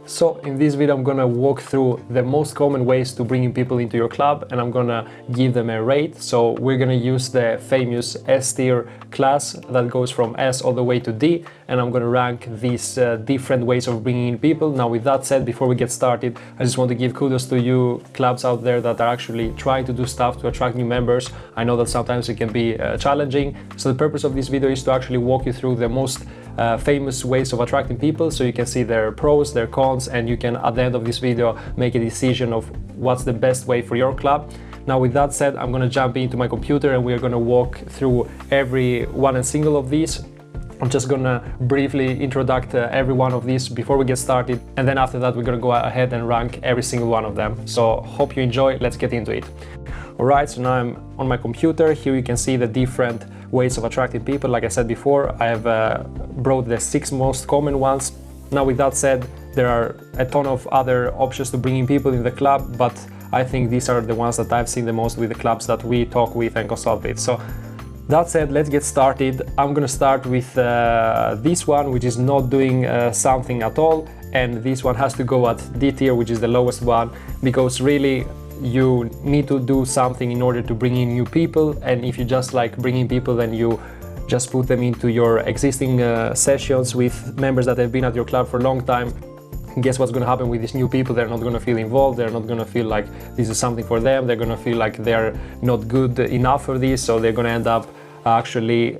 So in this video I'm gonna walk through the most common ways to bringing people into your club, and I'm gonna give them a rate. So we're gonna use the famous S tier class that goes from S all the way to D, and I'm gonna rank these different ways of bringing in people. Now with that said, before we get started, I just want to give kudos to you clubs out there that are actually trying to do stuff to attract new members. I know that sometimes it can be challenging, so the purpose of this video is to actually walk you through the most famous ways of attracting people, so you can see their pros, their cons, and you can at the end of this video make a decision of what's the best way for your club. Now with that said, I'm going to jump into my computer and we're going to walk through every one and single of these. I'm just going to briefly introduce every one of these before we get started, and then after that we're going to go ahead and rank every single one of them. So hope you enjoy, let's get into it. Alright, so now I'm on my computer. Here you can see the different ways of attracting people. Like I said before, I have brought the 6 most common ones. Now with that said, there are a ton of other options to bring in people in the club, but I think these are the ones that I've seen the most with the clubs that we talk with and consult with. So that said, let's get started. I'm gonna start with this one, which is not doing something at all, and this one has to go at D tier, which is the lowest one, because really you need to do something in order to bring in new people. And if you just like bringing people, then you just put them into your existing sessions with members that have been at your club for a long time. Guess what's going to happen with these new people? They're not going to feel involved, they're not going to feel like this is something for them, they're going to feel like they're not good enough for this, so they're going to end up actually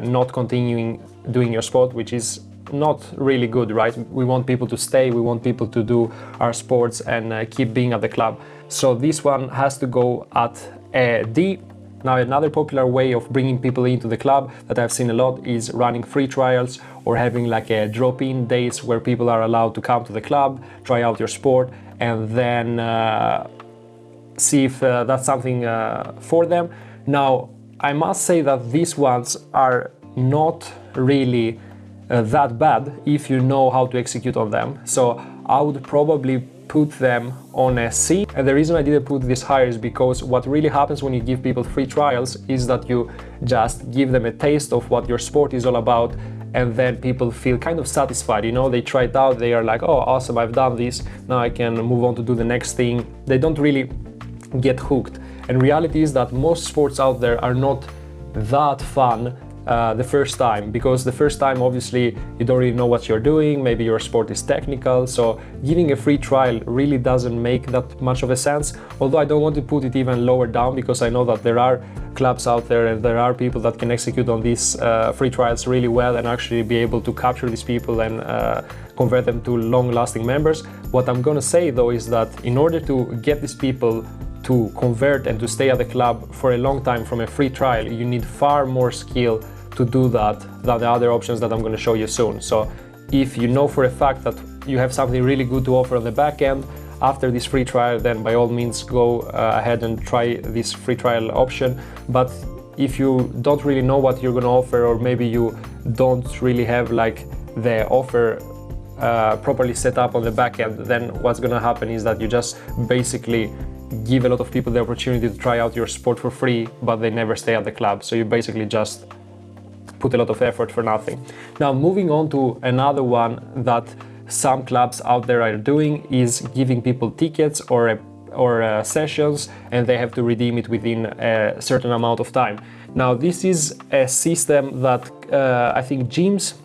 not continuing doing your sport, which is not really good, right? We want people to stay, we want people to do our sports and keep being at the club. So this one has to go at a D. Now another popular way of bringing people into the club that I've seen a lot is running free trials or having like a drop-in days where people are allowed to come to the club, try out your sport, and then see if that's something for them. Now I must say that these ones are not really that bad if you know how to execute on them. So I would probably put them on a C, and the reason I didn't put this higher is because what really happens when you give people free trials is that you just give them a taste of what your sport is all about, and then people feel kind of satisfied, you know, they try it out, they are like, oh awesome, I've done this, now I can move on to do the next thing. They don't really get hooked, and reality is that most sports out there are not that fun the first time, because the first time obviously you don't really know what you're doing, maybe your sport is technical, so giving a free trial really doesn't make that much of a sense. Although I don't want to put it even lower down, because I know that there are clubs out there and there are people that can execute on these free trials really well and actually be able to capture these people and convert them to long-lasting members. What I'm gonna say though is that in order to get these people to convert and to stay at the club for a long time from a free trial, you need far more skill to do that than the other options that I'm going to show you soon. So if you know for a fact that you have something really good to offer on the back end after this free trial, then by all means go ahead and try this free trial option. But if you don't really know what you're going to offer, or maybe you don't really have like the offer properly set up on the back end, then what's going to happen is that you just basically give a lot of people the opportunity to try out your sport for free, but they never stay at the club. So you basically just put a lot of effort for nothing. Now moving on to another one that some clubs out there are doing is giving people tickets or sessions, and they have to redeem it within a certain amount of time. Now this is a system that I think gyms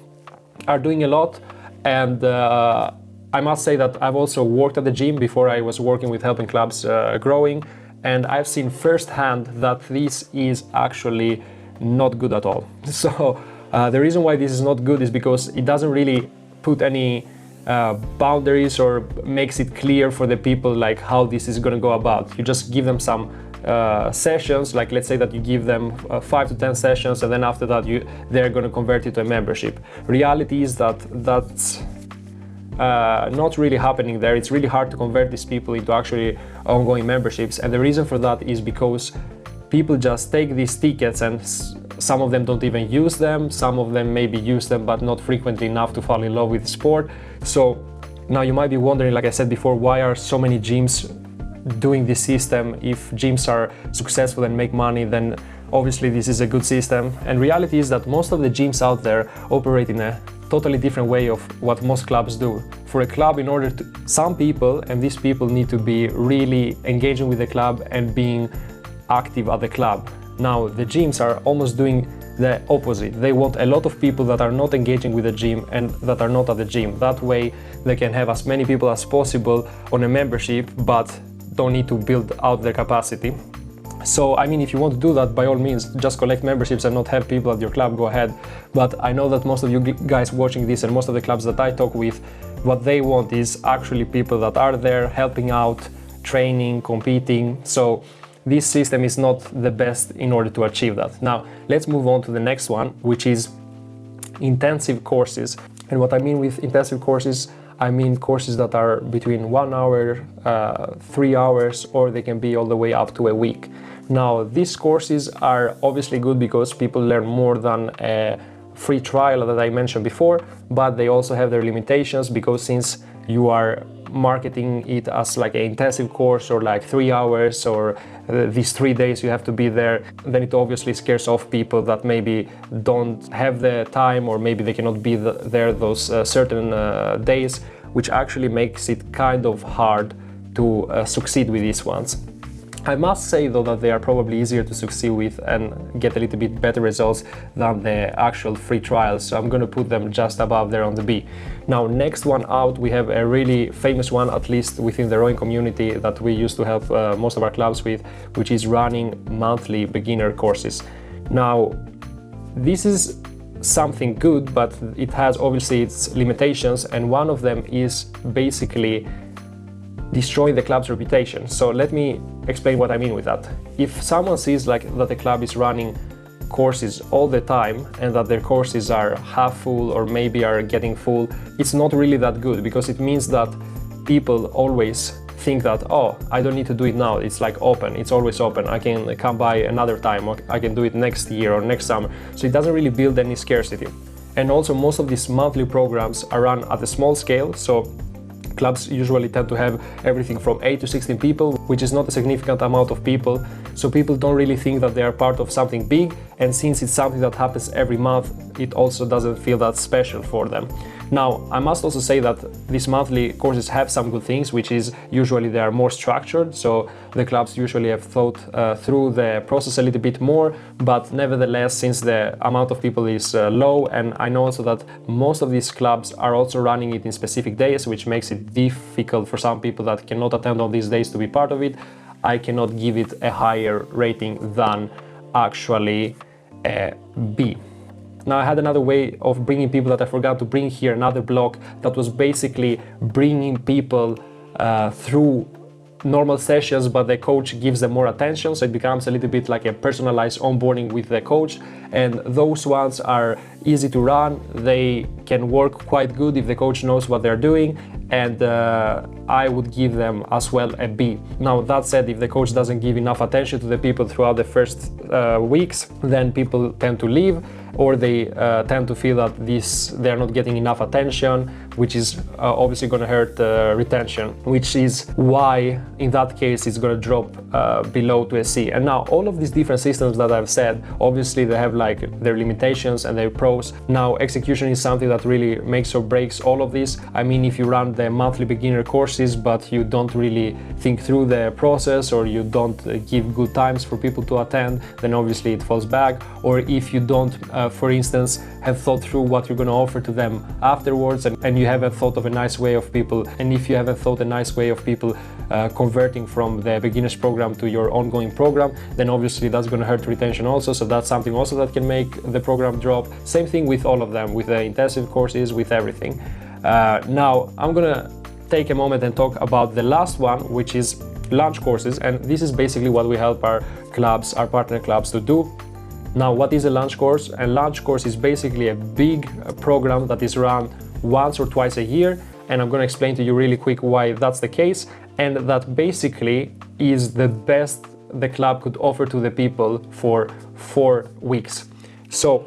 are doing a lot, and I must say that I've also worked at the gym before I was working with helping clubs growing, and I've seen firsthand that this is actually not good at all. So the reason why this is not good is because it doesn't really put any boundaries or makes it clear for the people like how this is going to go about. You just give them some sessions, like let's say that you give them 5 to 10 sessions, and then after that they're going to convert it to a membership. Reality is that that's not really happening there. It's really hard to convert these people into actually ongoing memberships, and the reason for that is because people just take these tickets and some of them don't even use them, some of them maybe use them but not frequently enough to fall in love with the sport. So now you might be wondering, like I said before, why are so many gyms doing this system? If gyms are successful and make money, then obviously this is a good system. And reality is that most of the gyms out there operate in a totally different way of what most clubs do. For a club, in order to, some people, and these people need to be really engaging with the club and being active at the club. Now, the gyms are almost doing the opposite. They want a lot of people that are not engaging with the gym and that are not at the gym. That way, they can have as many people as possible on a membership, but don't need to build out their capacity. So, I mean, if you want to do that, by all means, just collect memberships and not have people at your club, go ahead. But I know that most of you guys watching this and most of the clubs that I talk with, what they want is actually people that are there helping out, training, competing. So this system is not the best in order to achieve that. Now, let's move on to the next one, which is intensive courses. And what I mean with intensive courses, I mean courses that are between 1 hour, 3 hours, or they can be all the way up to a week. Now, these courses are obviously good because people learn more than a free trial that I mentioned before, but they also have their limitations because since you are marketing it as like an intensive course or like 3 hours or these 3 days you have to be there, then it obviously scares off people that maybe don't have the time or maybe they cannot be there those certain days, which actually makes it kind of hard to succeed with these ones. I must say though that they are probably easier to succeed with and get a little bit better results than the actual free trials, so I'm going to put them just above there on the B. Now, next one out, we have a really famous one, at least within the rowing community, that we used to help most of our clubs with, which is running monthly beginner courses. Now, this is something good, but it has obviously its limitations, and one of them is basically destroying the club's reputation. So let me explain what I mean with that. If someone sees like that the club is running courses all the time and that their courses are half full or maybe are getting full, it's not really that good because it means that people always think that, oh, I don't need to do it now, it's like open, it's always open, I can come by another time, or I can do it next year or next summer. So it doesn't really build any scarcity. And also most of these monthly programs are run at a small scale, so clubs usually tend to have everything from 8 to 16 people, which is not a significant amount of people. So people don't really think that they are part of something big, and since it's something that happens every month, it also doesn't feel that special for them. Now, I must also say that these monthly courses have some good things, which is usually they are more structured, so the clubs usually have thought through the process a little bit more, but nevertheless, since the amount of people is low, and I know also that most of these clubs are also running it in specific days, which makes it difficult for some people that cannot attend on these days to be part of it, I cannot give it a higher rating than actually a B. Now, I had another way of bringing people that I forgot to bring here, another block that was basically bringing people through normal sessions, but the coach gives them more attention, so it becomes a little bit like a personalized onboarding with the coach, and those ones are easy to run. They can work quite good if the coach knows what they're doing, and I would give them as well a B. Now, that said, if the coach doesn't give enough attention to the people throughout the first weeks, then people tend to leave, or they tend to feel that they're not getting enough attention, which is obviously going to hurt retention, which is why in that case it's going to drop below to a C. And now all of these different systems that I've said, obviously they have like their limitations and their pros. Now, execution is something that really makes or breaks all of this. I mean, if you run the monthly beginner courses but you don't really think through the process, or you don't give good times for people to attend, then obviously it falls back. Or if you don't for instance, have thought through what you're going to offer to them afterwards, and you haven't thought of a nice way of people, and if you haven't thought a nice way of people converting from the beginners program to your ongoing program, then obviously that's going to hurt retention also, so that's something also that can make the program drop. Same thing with all of them, with the intensive courses, with everything. Now, I'm going to take a moment and talk about the last one, which is launch courses, and this is basically what we help our clubs, our partner clubs, to do. Now, what is a launch course? A launch course is basically a big program that is run once or twice a year, and I'm going to explain to you really quick why that's the case, and that basically is the best the club could offer to the people for 4 weeks. So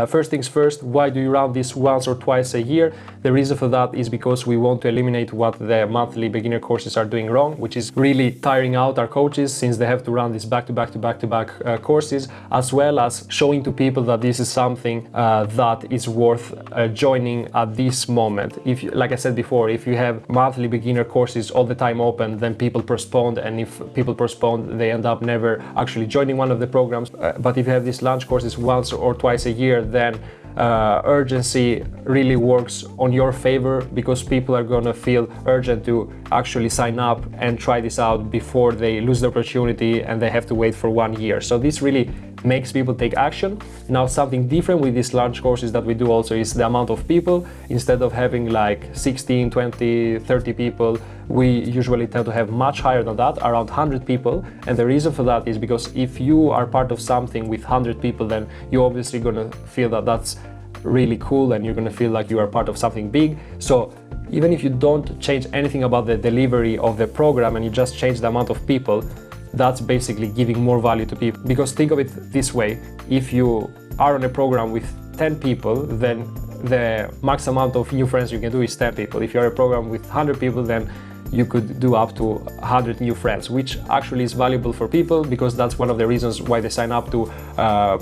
first things first, why do you run this once or twice a year? The reason for that is because we want to eliminate what the monthly beginner courses are doing wrong, which is really tiring out our coaches since they have to run these back-to-back courses, as well as showing to people that this is something that is worth joining at this moment. If, like I said before, if you have monthly beginner courses all the time open, then people postpone, and if people postpone, they end up never actually joining one of the programs. But if you have these launch courses once or twice a year, then urgency really works on your favor, because people are gonna feel urgent to actually sign up and try this out before they lose the opportunity and they have to wait for 1 year. So this really makes people take action. Now, something different with these launch courses that we do also is the amount of people. Instead of having like 16, 20, 30 people, we usually tend to have much higher than that, around 100 people. And the reason for that is because if you are part of something with 100 people, then you're obviously gonna feel that that's really cool and you're gonna feel like you are part of something big. So even if you don't change anything about the delivery of the program and you just change the amount of people, that's basically giving more value to people. Because think of it this way, if you are on a program with 10 people, then the max amount of new friends you can do is 10 people. If you're a program with 100 people, then you could do up to 100 new friends, which actually is valuable for people, because that's one of the reasons why they sign up to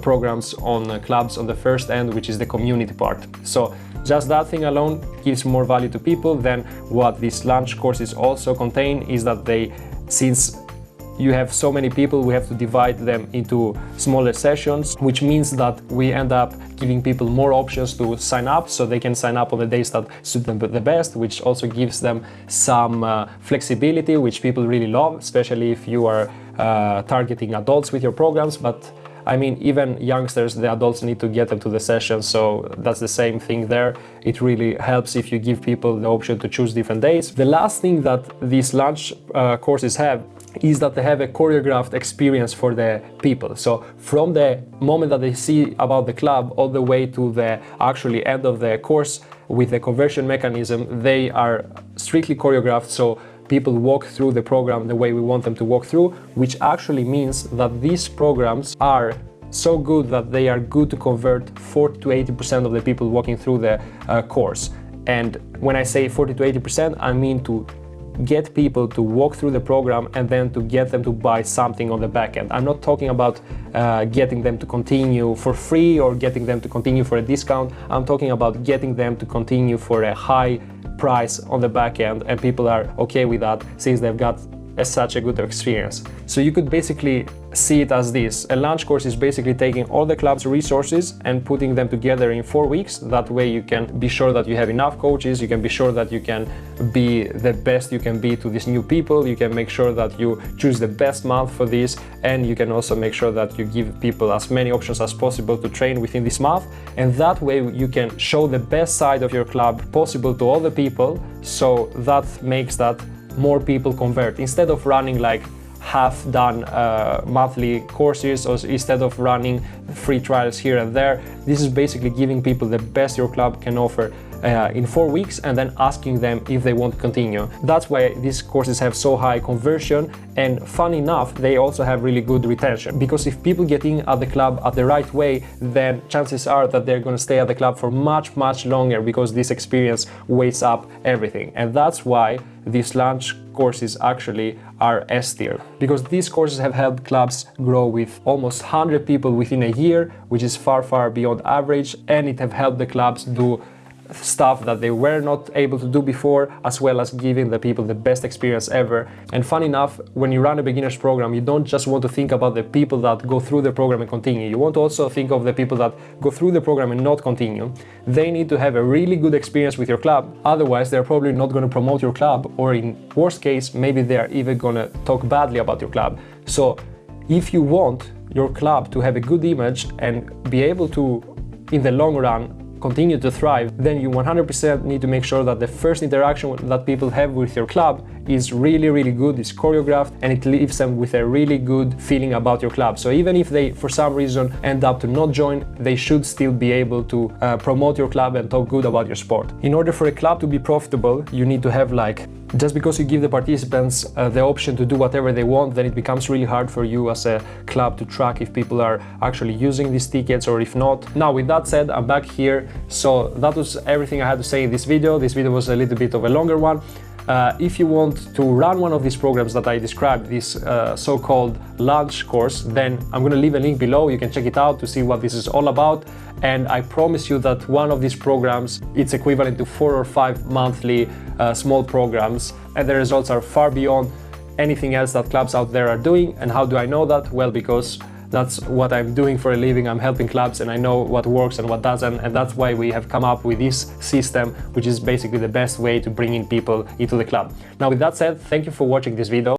programs on clubs on the first end, which is the community part. So just that thing alone gives more value to people. Then what these launch courses also contain is that since you have so many people, we have to divide them into smaller sessions, which means that we end up giving people more options to sign up, so they can sign up on the days that suit them the best, which also gives them some flexibility, which people really love, especially if you are targeting adults with your programs. But I mean, even youngsters, the adults need to get them to the session, so that's the same thing there. It really helps if you give people the option to choose different days. The last thing that these launch courses have is that they have a choreographed experience for the people. So from the moment that they see about the club all the way to the actually end of the course with the conversion mechanism, they are strictly choreographed. So people walk through the program the way we want them to walk through, which actually means that these programs are so good that they are good to convert 40 to 80% of the people walking through the course. And when I say 40 to 80%, I mean to get people to walk through the program and then to get them to buy something on the back end. I'm not talking about getting them to continue for free or getting them to continue for a discount. I'm talking about getting them to continue for a high price on the back end, and people are okay with that since they've got such a good experience. So you could basically see it as this. A launch course is basically taking all the club's resources and putting them together in 4 weeks. That way you can be sure that you have enough coaches, you can be sure that you can be the best you can be to these new people, you can make sure that you choose the best month for this, and you can also make sure that you give people as many options as possible to train within this month. And that way you can show the best side of your club possible to all the people, so that makes that more people convert. Instead of running like half-done monthly courses, or instead of running free trials here and there, this is basically giving people the best your club can offer in 4 weeks, and then asking them if they want to continue. That's why these courses have so high conversion, and fun enough, they also have really good retention, because if people get in at the club at the right way, then chances are that they're going to stay at the club for much longer, because this experience weighs up everything. And that's why these launch courses actually are S tier, because these courses have helped clubs grow with almost 100 people within a year, which is far beyond average, and it have helped the clubs do stuff that they were not able to do before, as well as giving the people the best experience ever. And fun enough, when you run a beginner's program, you don't just want to think about the people that go through the program and continue. You want to also think of the people that go through the program and not continue. They need to have a really good experience with your club, otherwise they're probably not going to promote your club, or in worst case, maybe they're even going to talk badly about your club. So if you want your club to have a good image and be able to, in the long run, continue to thrive, then you 100% need to make sure that the first interaction that people have with your club is really good, is choreographed, and it leaves them with a really good feeling about your club. So even if they for some reason end up to not join, they should still be able to promote your club and talk good about your sport. In order for a club to be profitable, you need to have like Just because you give the participants the option to do whatever they want, then it becomes really hard for you as a club to track if people are actually using these tickets or if not. Now, with that said, I'm back here. So that was everything I had to say in this video. This video was a little bit of a longer one. If you want to run one of these programs that I described, this so-called launch course, then I'm going to leave a link below. You can check it out to see what this is all about. And I promise you that one of these programs, it's equivalent to 4 or 5 monthly small programs, and the results are far beyond anything else that clubs out there are doing. And how do I know that? Well, because that's what I'm doing for a living. I'm helping clubs and I know what works and what doesn't, and that's why we have come up with this system, which is basically the best way to bring in people into the club. Now, with that said, thank you for watching this video.